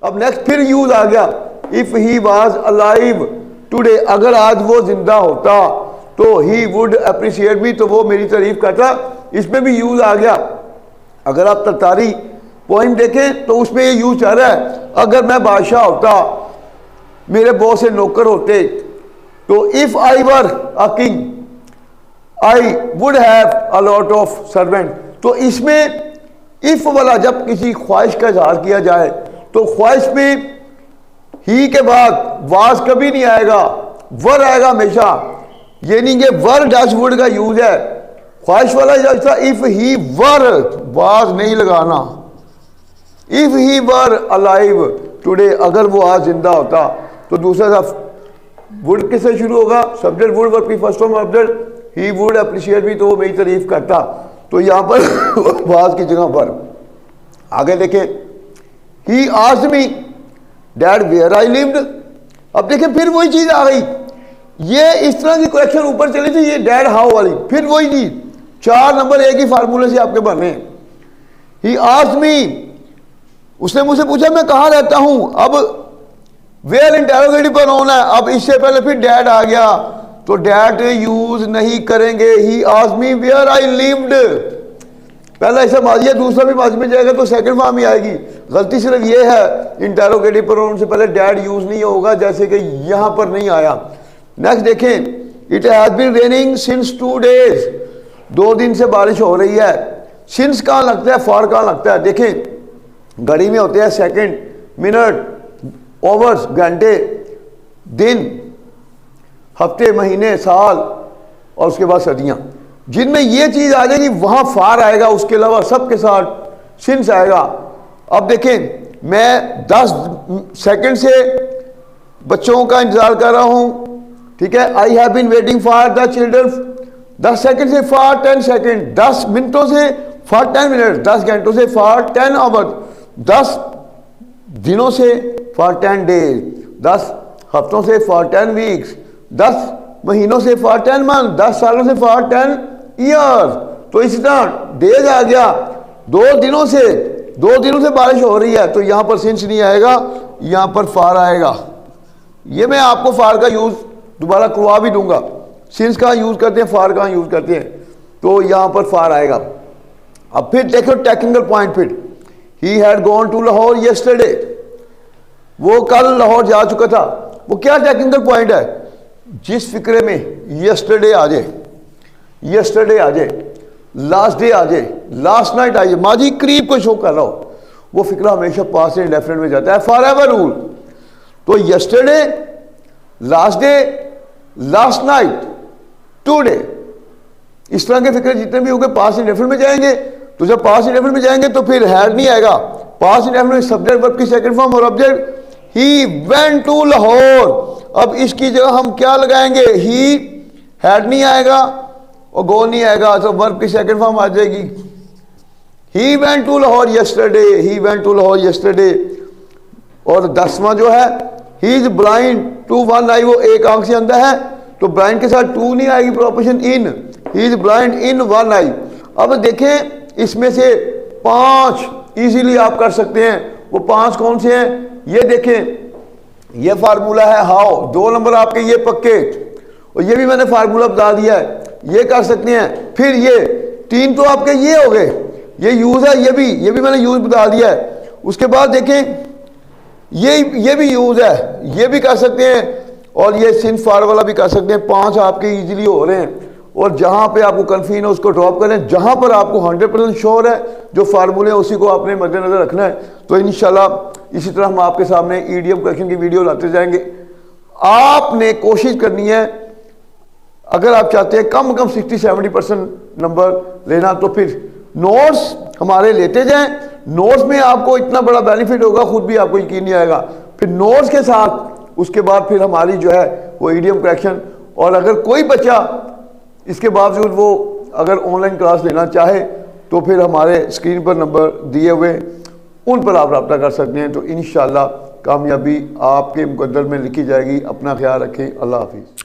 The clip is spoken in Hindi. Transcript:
अब नेक्स्ट फिर यूज आ गया, if he was alive today, अगर आज वो जिंदा होता तो ही वुड अप्रिशिएट मी, तो वो मेरी तारीफ करता। इसमें भी यूज आ गया। अगर आप तरतारी पॉइंट देखें तो उसमें ये यूज आ रहा है, अगर मैं बादशाह होता, मेरे बहुत से नौकर होते, तो if I were a king I would have a lot of servant. तो इसमें इफ वाला जब किसी ख्वाहिश का इजहार किया जाए तो ख्वाहिश में ही के बाद वाज कभी नहीं आएगा, वर आएगा हमेशा। ये नहीं कि वर डैश वुड का यूज है, ख्वाहिश वाला जैसा इफ ही वर, वाज नहीं लगाना। If he were alive today, अगर वो आज जिंदा होता, तो दूसरा सा वुड किससे शुरू होगा, सब्जेक्ट वुड वर्ब की first form object, he would appreciate मी, तो वो मेरी तारीफ करता। तो यहां पर वाज की जगह पर आगे देखें, he asked me dad where I lived. अब देखें फिर वही चीज आ गई, ये इस तरह की करेक्शन ऊपर चली थी, ये डैड हाउ वाली, फिर वही चीज 4 नंबर एक ही फार्मूले से आपके बने। ही आस्क्ड मी, उसने मुझसे पूछा मैं कहाँ रहता हूं। अब वेयर इंटरोगेटिव पर होना है, अब इससे पहले फिर डैड आ गया, तो डैड यूज नहीं करेंगे। He asked me where I lived, पहला ऐसा माजी है, दूसरा भी माजी में जाएगा तो सेकंड फॉर्म ही आएगी। गलती सिर्फ ये है, इंटरोगेटिव प्रोनाउन से पहले डैड यूज नहीं होगा, जैसे कि यहां पर नहीं आया। नेक्स्ट देखें, it has been raining since 2 days, 2 दिन से बारिश हो रही है। सिंस कहाँ लगता है, फॉर कहाँ लगता है। देखें घड़ी में होते हैं सेकंड, मिनट, ओवर्स घंटे, दिन, हफ्ते, महीने, साल, और उसके बाद सदियां। जिनमें ये चीज आ जाएगी वहां फार आएगा, उसके अलावा सबके साथ सिंस आएगा। अब देखें मैं 10 सेकंड से बच्चों का इंतजार कर रहा हूं, ठीक है। I have been waiting for the children, 10 second से फॉर 10 सेकंड, 10 मिनटों से फॉर 10 मिनट, 10 घंटों से फॉर 10 आवर, 10 दिनों से फॉर 10 डेज, 10 हफ्तों से फॉर 10 वीक्स, 10 महीनों से फॉर 10 मंथ, 10 सालों से फॉर 10 ईयर्स। तो इसी तरह डेज आ गया, 2 दिनों से बारिश हो रही है, तो यहां पर सिंस नहीं आएगा, यहां पर फार आएगा। ये मैं आपको फार का यूज दोबारा करवा भी दूंगा, सिंस का यूज करते हैं, फार का यूज करते हैं, तो यहां पर फार आएगा। अब फिर देखो टेक्निकल पॉइंट, फिर he had gone to Lahore yesterday, वो कल लाहौर जा चुका था। वो क्या टेक्निकल पॉइंट है, जिस फिक्रे में यस्टरडे आ जाए, यस्टरडे आ जाए, लास्ट डे आ जाए, लास्ट नाइट आ जाए, माजी करीब को शो कर रहा हो, वो फिक्रा हमेशा पास्ट एंड डेफिनेट में जाता है, फॉर एवर रूल। तो yesterday, last day, last night, today, इस तरह के फिक्रे जितने भी होंगे पास्ट एंड डेफिनेट में जाएंगे। तो जब पास्ट एंड डेफिनेट में जाएंगे तो फिर हैड नहीं आएगा, पास्ट एंड डेफिनेट में सब्जेक्ट वर्ब की सेकंड फॉर्म और object. He went to Lahore, अब इसकी जगह हम क्या लगाएंगे, ही हैड नहीं आएगा और गो नहीं आएगा, तो वर्ब की सेकंड फॉर्म आ जाएगी। He went to Lahore yesterday, he went to Lahore yesterday. और 10वां जो है, he is blind to one eye, वो एक आंख से अंधा है, तो ब्लाइंड के साथ टू नहीं आएगी, proposition in, he is blind in one eye. अब देखें इसमें से 5 इजीली आप कर सकते हैं, वो 5 कौन से हैं, ये देखें, ये फार्मूला है हाउ, 2 नंबर आपके ये पक्के, और ये भी मैंने फार्मूला बता दिया है, ये कर सकते हैं। फिर ये 3 तो आपके ये हो गए, ये यूज है, ये भी मैंने यूज बता दिया है। उसके बाद देखें ये भी यूज है, ये भी कर सकते हैं, और ये सिंस फार वाला भी कर सकते हैं। 5 आपके इजीली हो रहे हैं, और जहां पे आपको कंफ्यूजन है उसको ड्रॉप करें, जहां पर आपको 100% श्योर है जो फार्मूले उसी को आपने मद्देनजर रखना है। तो इंशाल्लाह इसी तरह हम आपके सामने ईडीएम करेक्शन की वीडियो लाते जाएंगे। आपने कोशिश करनी है, अगर आप चाहते हैं कम 60-70% नंबर लेना, तो फिर नोट्स हमारे लेते जाएं। नोट्स में आपको इतना बड़ा बेनिफिट होगा, खुद भी आपको यकीन नहीं आएगा। फिर नोट्स के साथ उसके बाद फिर हमारी जो है वो ईडीएम करेक्शन। और अगर कोई बच्चा इसके बावजूद वो अगर ऑनलाइन क्लास लेना चाहे तो फिर हमारे स्क्रीन पर नंबर दिए हुए उन पर आप रब्ता कर सकते हैं। तो इंशाअल्लाह कामयाबी आपके मुकद्दर में लिखी जाएगी। अपना ख्याल रखें। अल्लाह हाफिज़।